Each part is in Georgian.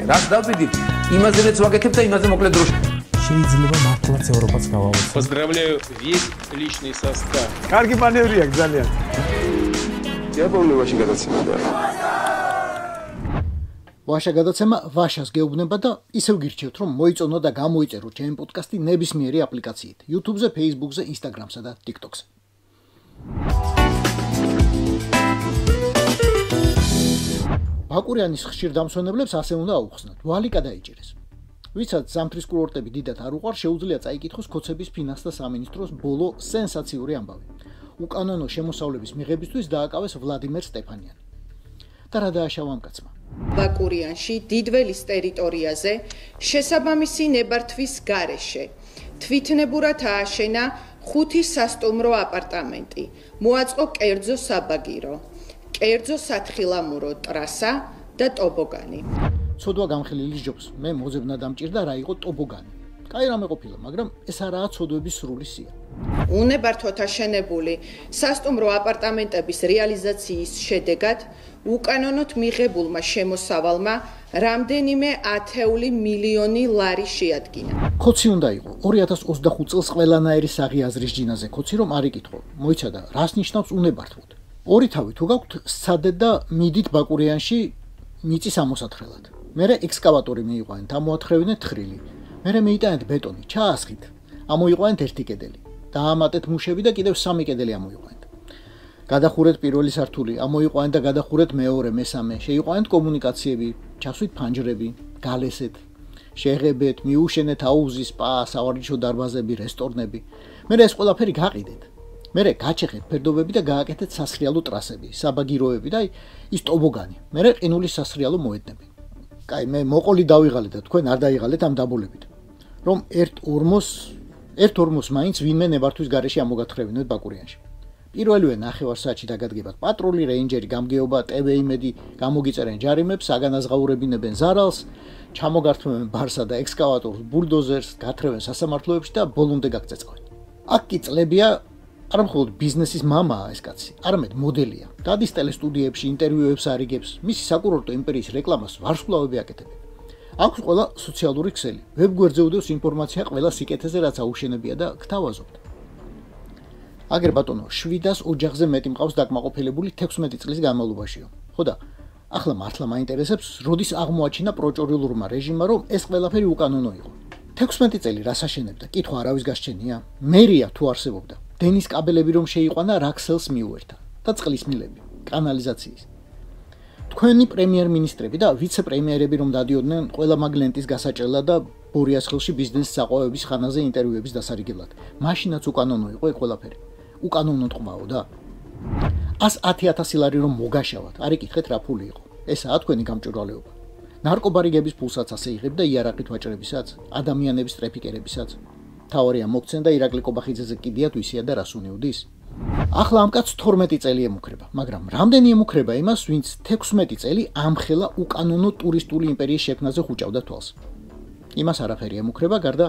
ვაკეთებ. რაც დავდივით, იმაზეც ვაკეთებ და იმაზე მოკლედ დროში. შეიძლება მართლაც ევროპაც გავავოთ. Поздравляю весь личный состав. კარგი მანევრია ძალიან. დიაპოლოვაში გადაცემა და ვაშა გადაცემა ვაშას გეუბნება და ისევ გირჩევთ რომ მოიწონო და გამოიწერო ჩემი პოდკასტი ნებისმიერი აპლიკაციით YouTube-ზე, Facebook-ზე, Instagram-სა და TikTok-ზე. ბაკურიანის ხშირ დამსვენებლებს ასე უნდა აუხსნათ. ვალიკა დაიჭირეს. ვისაც ზამთრის კურორტები დიდად არ უყვარ, შეუძლია წაიკითხოს ქოცების ფინანსთა სამინისტროს ბოლო სენსაციური ამბავი. უკანონო შემოსავლების მიღებისთვის დააკავეს ვლადიმერ სტეფანიანი. და რა დააშავა ამ კაცმა? ბაკურიანში დიდველის ტერიტორიაზე შესაბამისი ნებართვის გარეშე თვითნებურად ააშენა 5 სასტუმრო აპარტამენტი, მოაწყო კერძო საბაგირო, კერძო სათხილამურო ტრასა და ტობოგანი. ცოდვა გამხელილი ჯობს, მე მოძებნა დამჭირდა რა იყო ტობოგანი. კაი რამე ყოფილა, მაგრამ ეს არაა ცოდვების სრული სია. უნებართვოდ აშენებული სასტუმრო აპარტამენტების რეალიზაციის შედეგად უკანონოდ მიღებულმა შემოსავალმა რამდენიმე 10 მილიონი ლარი შეადგინა. ქოცი უნდა იყო 2025 წელს ყველანაირი საღი აზრის ჯინაზე ქოცი რომ არ იკითხო. მოიცადა, რას ნიშნავს უნებართვოდ. ორი თავი თუ გაქვთ, სცადეთ და მიდით ბაკურიანში მიწის ამოსათხრელად. მერე ექსკავატორი მიიყვანეთ, ამოათხრევინეთ თხრილი. მერე მეიტანეთ ბეტონი, ჩაასხით. ამოიყვანეთ ერთი კედელი. დაამატეთ მუშები და კიდევ 3 კედელი ამოიყვანეთ. გადახურეთ პირველი სართული, ამოიყვანეთ და გადახურეთ მეორე, მესამე. შეიყვანეთ კომუნიკაციები, ჩასვით ფანჯრები, გალესეთ. შეღებეთ, მიუშენეთ აუზი, სპა, სავარჯიშო დარბაზები, რესტორნები. მერე ეს ყველაფერი გაყიდეთ. მერე გაჩეხეთ ფერდობები და გააკეთეთ სასრიალო ტრასები, საბაგიროები და ის ტობოგანი. მერე ყინულის სასრიალო მოედნები. კაი, მე მოყოლი დავიღალეთ და თქვენ არ დაიღალეთ ამ დაბოლებით. რომ ერთ ორმოს მაინც ვინმე ნებართვის გარეშე ამოგათხრევინოთ ბაკურიანში. პირველივე ნახევარ საათში დაგადგებათ პატრული, რეინჯერი, გამგეობა, ტვ-იმედი, გამოგიწერენ ჯარიმებს, აგანაზღაურებინებენ ზარალს, ჩამოგართმევენ ბარსა და ექსკავატორს, ბულდოზერს, გათრევენ სასამართლოებში და ბოლომდე გაგწეწყავენ. აქ კი წლებია არა მხოლოდ ბიზნესის მამაა ეს კაცი, არამედ მოდელია. დადის ტელესტუდიებში, ინტერვიუებს არიგებს, მისი საკურორტო იმპერიის რეკლამას ვარსკვლავები აკეთებენ. აქვს ყველა სოციალური ქსელი. ვებგვერდზე უდევს ინფორმაცია ყველა სიკეთეზე, რაც აუშენებია და გთავაზობთ. აგერ ბატონო, 700 ოჯახზე მეტი მყავს დაკმაყოფილებული 16 წლის განმავლობაშიო. ხო და ახლა მართლა მაინტერესებს, როდის აღმოაჩინა პროჭორილურმა რეჟიმმა, რომ ეს ყველაფერი უკანონო იყო. 16 წელი რას აშენებდა? კითხვა არავის გასჩენია. მერია თუ არსებობდა. დენის კაბელები რომ შეიყვანა, რაქსელს მიუერთა და წყლის მილები, კანალიზაციის. თქვენი პრემიერ-მინისტრები და ვიცე-პრემიერები რომ დადიოდნენ ყველა მაგლენტის გასაჭრელად და ბორიას ხელში ბიზნესის საყვევების ხანაზე ინტერვიუების დასარიგებლად. მაშინაც უკანონო იყო ეს ყველაფერი. უკანონოდ ყმაო და 110,000 ლარი რომ მოგაშავათ, არ იკითხეთ რა ფული იყო. ესაა თქვენი გამჭვირვალეობა. ნარკობარიგების ფულსაც ასე იღებ და იარაღით ვაჭრებისაც, ადამიანების ტრეფიკერებისაც. თავარია მოგცენ და ირაკლი კობახიძეზე კიდია თუ ისია და რას უნიუდის. ახლა ამ კაცს 12 წელი ემუქრება, მაგრამ რამდენი ემუქრება იმას, ვინც 16 წელი ამხელა უკანონო ტურისტული იმპერიის შექმნაზე ხუჭავდა თვალს. იმას არაფერი ემუქრება, გარდა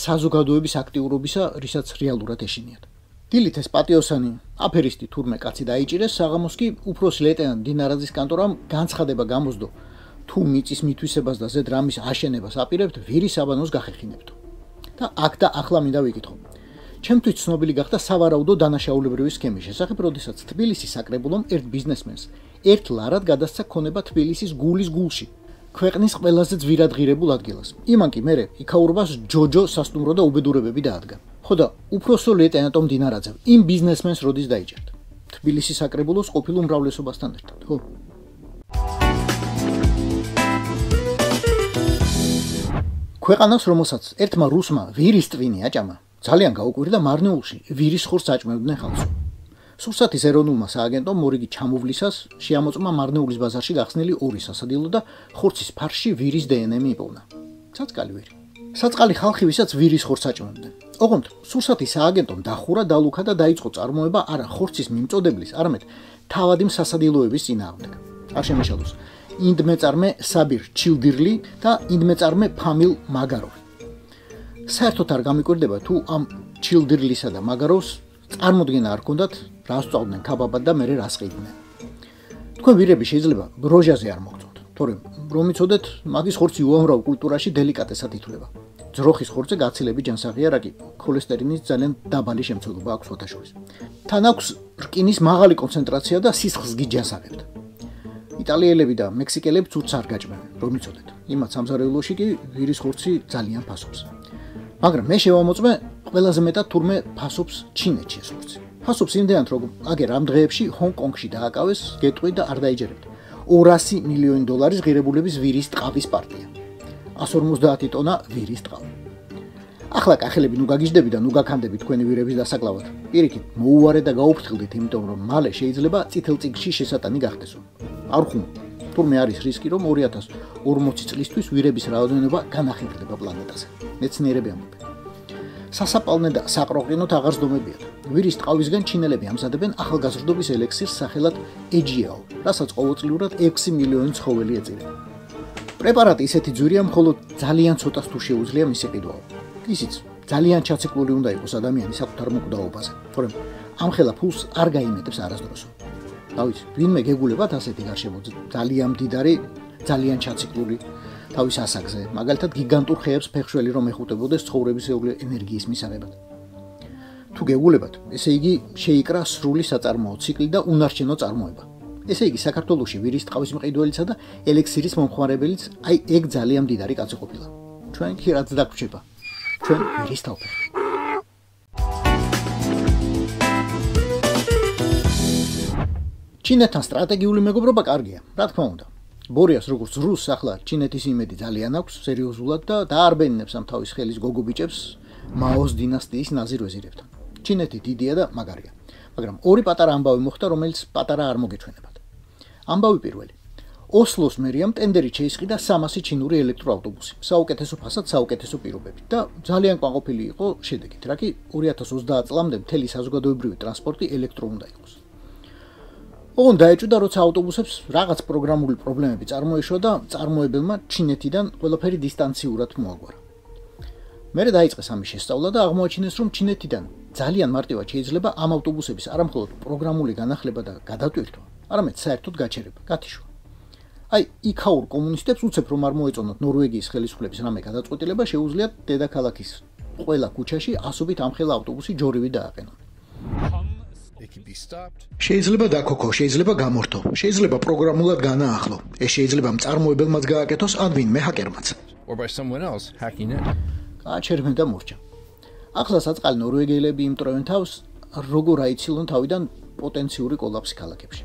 საზოგადოების აქტიურობისა, რისაც რეალურად ეშინიათ. დილით ეს პატიოსანი, აფერისტი თურმე კაცი დაიჭირეს, საღამოს კი უფროსი ლეიტენანტ დინარაძის კანტორამ განცხადება გამოსდო, თუ მიწის მითვისებას და ზედ რამის აშენებას აპირებთ, ვირის აბანოს გახეხინებთო. და აქ და ახლა მინდა ვიკითხო. ჩემთვის ცნობილი გახდა სავარაუდო დანაშაულებრივი სქემის შესახებ, როდესაც თბილისის საკრებულომ ერთ ბიზნესმენს ერთ ლარად გადასცა ქონება თბილისის გულის გულში, ქვეყნის ყველაზე ძვირადღირებულ ადგილას. იმან კი მერე იქაურობას ჯოჯო სასტუმრო და უბედურებები დაადგა. ხო და უფროსო ლეიტენანტომ დინარაძემ იმ ბიზნესმენს როდის დაიჭერთ? თბილისის საკრებულოს ყოფილ უმრავლესობასთან ერთად, ხო? ქვეყანას, რომელსაც ერთმა რუსმა ვირის ტვინი აჭამა, ძალიან გაუკვირდა მარნეულში ვირის ხორცს აჭმევდნენ ხალხს. სურსათის ეროვნულმა სააგენტომ მორიგი ჩამოვლისას შეამოწმა მარნეულის ბაზარში გახსნილი 2 სასადილო და ხორცის ფარში ვირის დნმ იპოვნა. საწყალი ვირი. საწყალი ხალხი, ვისაც ვირის ხორცს აჭმევდნენ. ოღონდ სურსათის სააგენტომ დახურა, დალუქა და დაიწყო წარმოება არა ხორცის მიმწოდებლის, არამედ თავადი სასადილოების წინააღმდეგ. არ შემეშალოს ინდმეწარმე საბირ ჩილდირლი და ინდმეწარმე ფამილ მაგაროვი. საერთოდ არ გამიკვირდება თუ ამ ჩილდირლისა და მაგაროვს წარმოდგენა არ ქონდათ, რას წავდნენ ქაბაბად და მერე რას ყიდნენ. თქვენ ვირები შეიძლება როჟაზე არ მოგწონთ, თორემ რომ იცოდეთ, მაგის ხორცი უამრავ კულტურაში დელიკატესად ითვლება. ძროხის ხორცზე გაცილებით ჯანსაღია, რა კი ქოლესტერინის ძალიან დაბალი შემცველობა აქვს ოთაშორის. თან აქვს რკინის მაღალი კონცენტრაცია და სისხლს გიჯანსაღებთ. იტალიელები და მექსიკელები ცუცს არ გაჭმევენ, რომ იცოდეთ. იმათ სამზარეულოში კი ვირის ხორცი ძალიან ფასობს. მაგრამ მე შევამოწმე ყველაზე მეტად თურმე ფასობს ჩინეთში ეს ხორცი. ფასობს იმდენად, რომ აგერ ამ დღეებში ჰონკონგში დააკავეს გეტყვი და არ დაიჯერებთ. $200 მილიონი ღირებულების ვირის ტყავის პარტია. 150 ტონა ვირის ტყავი. ახლა კახელები ნუ გაგიჟდები და ნუ გაქანდები თქვენი ვირების დასაკლავად. პირიქით, მოუვარეთ და გაუფრთხილდით, იმიტომ რომ მალე შეიძლება წითელ წიგნში შესატანი გახდესო. არ ხუმ. თურმე არის რისკი, რომ 2040 წლისთვის ვირების რაოდენობა განახილდება პლანეტაზე. მეცნიერები ამბობენ. სასაპალნე და საყროყინოთ აღარ ზდომებიათ. ვირის ტყავისგან ჩინელები ამზადებენ ახალგაზრდობის ელექსირს სახელად EGL, რასაც ყოველწლიურად 6 მილიონი ცხოველი ეწირება. პრეპარატი ისეთი ძვირია, მხოლოდ ძალიან ცოტას თუ შეუძლია მისი ყიდვა. ისიც ძალიან ჩაციკლური უნდა იყოს ადამიანის საკუთარ მოკვდაობაზე, თორემ ამ ხელა ფულს არ გაიმეტებს არასდროს. დავიცი, ვინმე გეგულებათ ასეთი გარშემო ძალიან მდიდარი, ძალიან ჩაციკლური თავის ასაკზე, მაგალითად გიგანტურ ხეებს ფეხშველი რომ ეხუტებოდეს ცხოვრებისეული ენერგიის მისაღებად. თუ გეგულებათ, ესე იგი შეიკრა სრული საწარმოო ციკლი და უნარჩენო წარმოება. ესე იგი საქართველოში ვირის ტყავის მყიდველისა და ელექსირის მომხმარებელიც აი ეგ ძალიან მდიდარი კაცი ყოფილა. ჩვენ კი რაც დაგვრჩება. ჩვენ ვირის თავფეხი. ჩინეთთან სტრატეგიული მეგობრობა კარგია, რა თქმა უნდა. ბორიას როგორც რუსს ახლა ჩინეთის იმედი ძალიან აქვს სერიოზულად და დაარბენინებს ამ თავის ხელის გოგობიჭებს მაოს დინასტიის ნაზირ ვეზირებთან. ჩინეთი დიდია და მაგარია, მაგრამ ორი პატარა ამბავი მოხდა, რომელიც პატარა არ მოგეჩვენებათ. ამბავი პირველი. ოსლოს მერიამ ტენდერით შეისყიდა 300 ჩინური ელექტროავტობუსი, საუკეთესო ფასად, საუკეთესო პირობებით და ძალიან კმაყოფილი იყო შედეგით, რა კი 2030 წლამდე მთელი საზოგადოებრივი ტრანსპორტი ელექტრო უნდა იყოს. ოღონდ დაეჭვდა, როცა ავტობუსებს რაღაც პროგრამული პრობლემები წარმოეშვა და წარმოებელმა ჩინეთიდან ყველაფერი დისტანციურად მოაგვარა. მერე დაიწყეს ამის შესწავლა და აღმოაჩინეს, რომ ჩინეთიდან ძალიან მარტივად შეიძლება ამ ავტობუსების არამხოლოდ პროგრამული განახლება და გადატვირთვა, არამედ საერთოდ გაჩერება, გათიშვა. აი, იქაურ კომუნისტებს უცებ რომ არ მოეწონოთ ნორვეგიის ხელისუფლების რამე გადაწყვეტილება, შეუძლიათ დედაქალაქის ყველა ქუჩაში ასობით ამხელა ავტობუსი ჯორივი დააყენონ. შეიძლება დაქოქო, შეიძლება გამორთო, შეიძლება პროგრამულად განაახლო. ეს შეიძლება მწარმოებელმაც გააკეთოს, ან ვინმე ჰაკერმაც. გააჩერმენ და მორჩა. ახლა საწყალი ნორვეგიელები იმტრევენ თავს, როგორ აიცილონ თავიდან პოტენციური კოლაფსი ქალაქებში.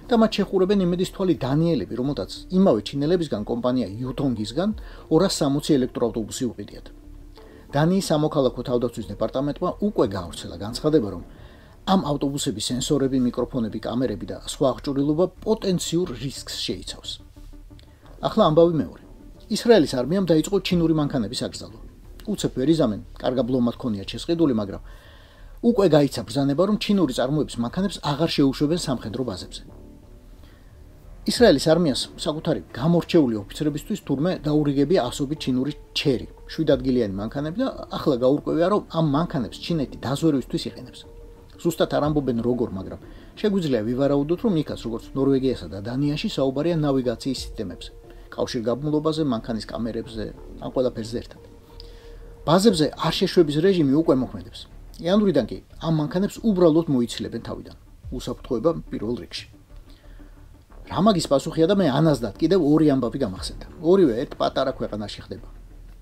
და მათ შეხურებენ იმედის თვალი დანიელები, რომელთაც იმავე ჩინელებისგან კომპანია იუთონგისგან 260 ელექტროავტობუსი უყიდიათ. დანიის სამოქალაქო თავდაცვის დეპარტამენტმა უკვე გაავრცელა განცხადება, რომ ამ ავტობუსების სენსორები, მიკროფონები, კამერები და სხვა აღჭურვილობა პოტენციურ რისკს შეიცავს. ახლა ამბავი მეორე. ისრაელის არმიამ დაიწყო ჩინური მანქანების აკრძალვა. უცებ ვერ იზამენ, კარგად ბლომად ქონიათ შესყიდული, მაგრამ უკვე გაიცა ბრძანება, რომ ჩინური წარმოების მანქანებს აღარ შეუშვებენ სამხედრო ბაზებზე. ისრაელის არმიას საკუთარი გამორჩეული ოფიცრებისთვის თურმე დაურიგებია ასობით ჩინური ჩერი, 7 ადგილიანი მანქანები და ახლა გაურკვევია, რომ ამ მანქანებს ჩინეთი დაზვერვისთვის იყენებს. ზუსტად არ ამბობენ როგორ, მაგრამ შეგვიძლია ვივარაუდოთ, რომ იქაც როგორც ნორვეგიასა და დანიაში საუბარია ნავიგაციის სისტემებზე, კავშირგაბმულობაზე, მანქანის კამერებზე, ამ ყველაფერზე ერთად. ბაზებზე არ შეშვების რეჟიმი უკვე მოქმედებს. იანვრიდან კი ამ მანქანებს უბრალოდ მოიცილებენ თავიდან. უსაფრთხოება პირველ რიგში. რა მაგის პასუხია და მე ანაზდად კიდევ ორი ამბავი გამახსენდა. ორივე ერთ პატარა ქვეყანაში ხდება.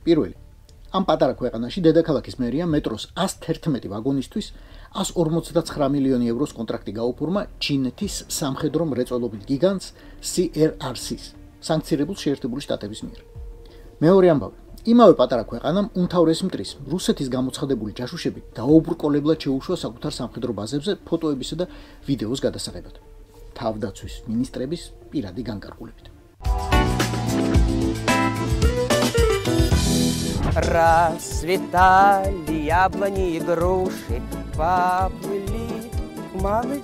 პირველი. ამ პატარა ქვეყანაში დედაქალაქის მერია მეტროს 111 ვაგონისთვის 159 მილიონი ევროს კონტრაქტი გაუფორმა ჩინეთის სამხედრო მრეწველობით გიგანტს CRRC-ს, სანქცირებულ შეერთებული შტატების მიერ. მეორე ამბავი. იმავე პატარა ქვეყანამ უმთავრესი მტრის რუსეთის გამოცხადებული ჯაშუშები დაუბრკოლებლად შეუშვა საკუთარ სამხედრო ბაზებზე ფოტოებისა და ვიდეოს გადასაღებად. თავდაცვის მინისტრების პირადი განკარგულებით. Расцветали яблони и груши, поплыли мамы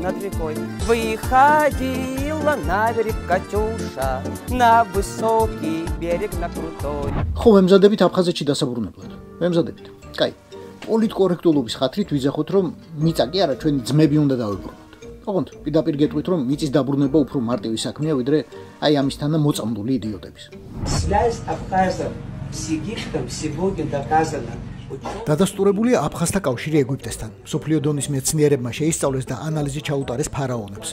над рекой. Выходила на берег Катюша, на высокий берег, на крутой. ხო, ვემზადებით აფხაზეთში დასაბრუნებლად. ვემზადებით. კაი. პოლიტკორექტულობის ხათრით ვიძახოთ, რომ მიწა კი არა, ჩვენი ძმები უნდა დავიბრუნოთ. ოღონდ პირდაპირ გეტყვით, რომ მიწის დაბრუნება უფრო მარტივი საქმეა, ვიდრე აი ამისთანა მოწამლული იდიოტების. Связь абхазов с Египтом сегодня доказана. დადასტურებულია აფხაზთა კავშირი ეგვიპტესთან. სოფლიო დონის მეცნიერებმა შეისწავლეს და ანალიზი ჩაუტარეს ფარაონებს.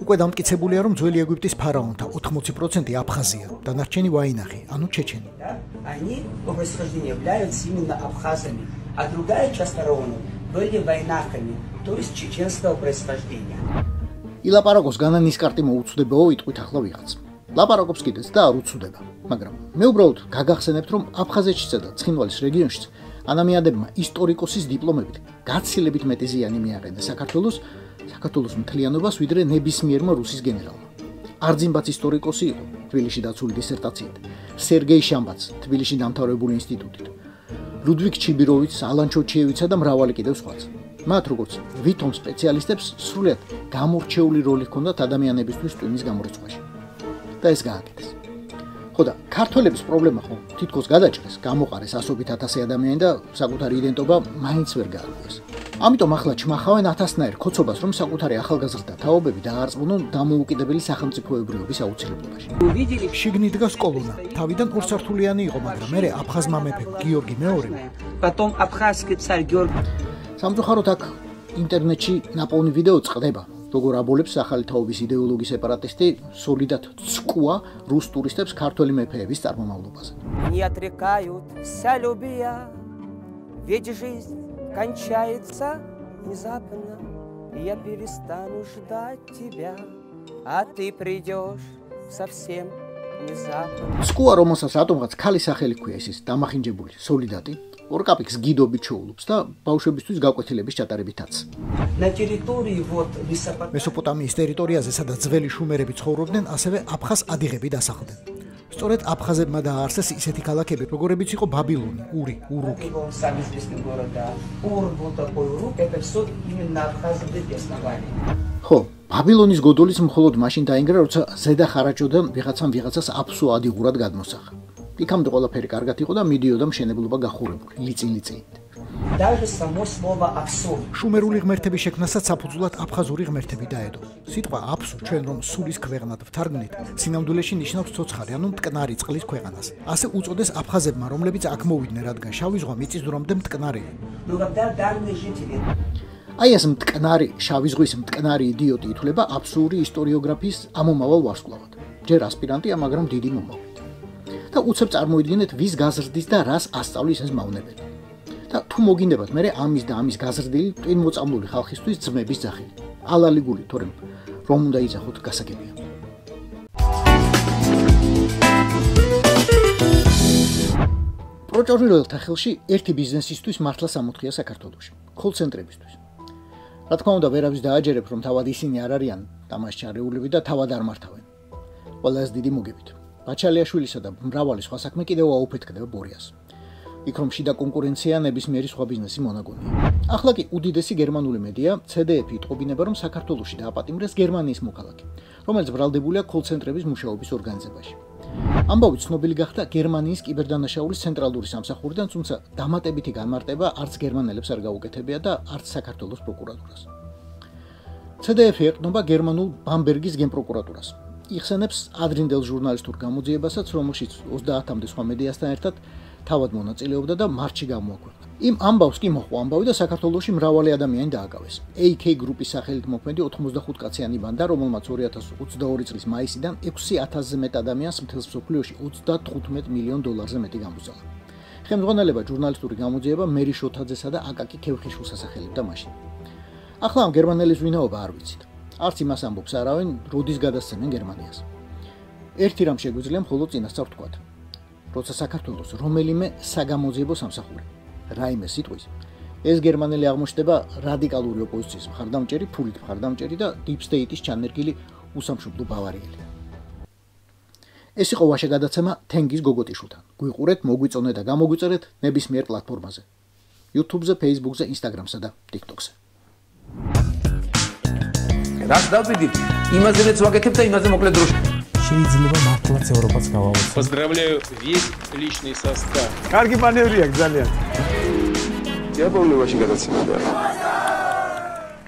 უკვე დამტკიცებულია, რომ ძველი ეგვიპტის ფარაონთა 80% აფხაზია, დანარჩენი ვაინახი, ანუ ჩეჩენი. Они по происхождению являются именно абхазами, а другая часть фараонов были вайнахами, то есть чеченского происхождения. ილაპარაკოს განანისკარტი მოუწდებაო იტყვით ახლა ვიღაც. ლაპარაკობს კიდეც და არ უწუდება, მაგრამ მე უბრალოდ გაგახსენებთ, რომ აფხაზეთშიც და ცხინვალის რეგიონშიც ანამიადებმა ისტორიკოსის დიპლომებით გაცილებით მეტი ზიანი მიაყენა საქართველოს მთლიანობას, ვიდრე ნებისმიერმა რუსის გენერალმა. არძიმბაც ისტორიკოსი იყო, თბილისში დაცული დისერტაციით, სერგეი შამბაც, თბილისში დამთავრებული ინსტიტუტით, ლუდვიგ ჩიბიროვიც, ალან ჩოჩიევიცა და მრავალი კიდევ სხვაც. მათ როგორც ვითომ სპეციალისტებს სრულიად გამორჩეული როლი ჰქონდათ ადამიანებისთვის ტვინის გამორიცხვაში. და ეს გააკეთეს. ხო და ქართველების პრობლემა ხო თითქოს გადაჭრეს, გამოყარეს ასობით ათასი ადამიანი და საკუთარი იდენტობა მაინც ვერ გაარკვიეს. ამიტომ ახლა ჩმახავენ ათასნაირ ქოცობას, რომ საკუთარი ახალგაზრდა თაობები დაარწმუნონ დამოუკიდებელი სახელმწიფოებრიობის აუცილებლობაში. შიგნით დგას კოლონა. თავიდან ორსართულიანი იყო, მაგრამ მერე აფხაზმა მეფე გიორგი მეორე. Потом абхазский царь Георгий. სამწუხაროდ აქ ინტერნეტში ნაპოვნი ვიდეო წყდება. როგორ აბოლებს ახალი თაობის იდეოლოგიის სეპარატისტი სოლიდად ცკუა რუს ტურისტებს ქართველი მეფეების წარმომავლობაზე. Не отрекаются, любя, ведь жизнь кончается внезапно. Я перестану ждать тебя, а ты придешь совсем внезапно. ცკუა, რომელსაც რატომღაც ქალის სახელი ჰქვია, ის დამახინჯებული სოლიდატი, ორკაპიკს გიდობით შოულობს და ბავშვებისთვის გაკვეთილების ჩატარებითაც. На территории вот მესოპოტამიის ტერიტორიაზე, სადაც ძველი შუმერები ცხოვრობდნენ, ასევე აფხაზ ადიღები დასახლდნენ. სწორედ აფხაზებმა დააარსეს ისეთი ქალაქები, როგორებიც იყო ბაბილონი, ური, ურუკი. самый известный город, да. Ур был такой, Урук, это все именно абхазы основали. ხო, ბაბილონის გოდოლიც მხოლოდ მაშინ დაინგრა, როცა ზედა ხარაჯოდან ვიღაცას აფსუ ადიღურად გადმოსახა. იქამდე ყველაფერი კარგად იყო და მიდიოდა მშენებლობა გახურებული, ლიწილიწილით. Даже само слово абсурд. შუმერული ღმერთების შექმნასაც საფუძვლად აფხაზური ღმერთები დაედო. სიტყვა აფსუ, ჩვენ რომ სულის ქვეყანად ვთარგმნით, სინამდვილეში ნიშნავს ცოცხალი, ანუ მტკნარი წყლის ქვეყანას. ასე უწოდეს აფხაზებმა, რომლებიც აქ მოვიდნენ, რადგან შავი ზღვა მიწის დრომდე მტკნარია. Но когда данные жители აი ეს მტკნარი, შავი ზღვის მტკნარი იდიოტი ითვლება აფსური ისტორიოგრაფიის ამომავალ ვარსკვლავად. ჯერ ასპირანტია, მაგრამ დიდი მომავლით. და უცებ წარმოიდგინეთ, ვის გაზრდის და რას ასწავლის ეს მავნებელი. და თუ მოგინდებათ მე ამის და ამის გაზრდილი ტვინ მოწამლული ხალხისთვის ძმების ძახილი. ალალიგული, თორემ რომ უნდა იძახოთ გასაგებია. პროჭორილთა ხელში ერთი ბიზნესისთვის მართლა სამოთხია საქართველოში, კოლ-ცენტრებისთვის. რა თქმა უნდა, ვერავის დააჯერებ, რომ თავად ისინი არ არიან დამასჩარეულები და თავად არ მართავენ. ყველას დიდი მოგებით. ბაჩალიაშვილისა და მრავალი სხვა საქმე კიდევ აუფეთქდება ბორიას. იქ რომ შიდა კონკურენცია ნებისმიერი სხვა ბიზნესი მონაგონია. ახლა კი უდიდესი გერმანული მედია CDF იტყობინება, რომ საქართველოში დააპატიმრეს გერმანიის მოქალაქე, რომელიც ბრალდებულია კოლ-ცენტრების მუშაობის ორგანიზებაში. ამბავი ცნობილი გახდა გერმანიის კიბერდანაშაულის ცენტრალური სამსახურიდან, თუმცა დამატებითი განმარტება არც გერმანელებს არ გაუკეთებია და არც საქართველოს პროკურატურას. CDF ეყრდნობა გერმანულ ბამბერგის გენპროკურატურას. იხსენებს ადრინდელ ჟურნალისტურ გამოძიებასაც, რომელშიც 30-მდე სხვა მედიასთან ერთად თავად მონაწილეობდა და მარტში გამოაქვეყნა. იმ ამბავს კი მოჰყვა ამბავი და საქართველოში მრავალი ადამიანი დააკავეს. AK გრუპის სახელით მოქმედი 85 კაციანი ბანდა, რომელმაც 2022 წლის მაისიდან 6000-ზე მეტ ადამიანს მთელს მსოფლიოში $35 მილიონ მეტი გამოსცალა. ხელმძღვანელება ჟურნალისტური გამოძიება მერი შოთაძესა და აკაკი ქევხიშვილს ასახელებდა მაშინ. ახლა ამ გერმანელის ვინაობა არ ვიცით. არც იმას ამბობს არავინ, როდის გადასცემენ გერმანიას. ერთი რამ შეგვიძლია მხოლოდ წინასწარ ვთქვათ. როცა საქართველოს რომელიმე საგამოძიებო სამსახური რაიმე სიტყვის, ეს გერმანელი აღმოჩნდება რადიკალური ოპოზიციის მხარდამჭერი, ფულით მხარდამჭერი და deep state-ის ჩანერგილი უსამშობლო ბავარიელი. ეს იყო ვაშე გადაცემა თენგის გოგოტიშვილთან. გვიყურეთ, მოგვიწონეთ და გამოგვიწერეთ ნებისმიერ პლატფორმაზე. YouTube-ზე, Facebook-ზე, Instagram-სა და TikTok-ზე. რაც დავდივით, იმაზეც ვაკეთებ და იმაზე მოკლედ დროში. შეიძლება მართლაც ევროპაც გავავოცოთ. Поздравляю весь личный состав. კარგი მანევრია ძალიან. Я помню, очень гадаться надо.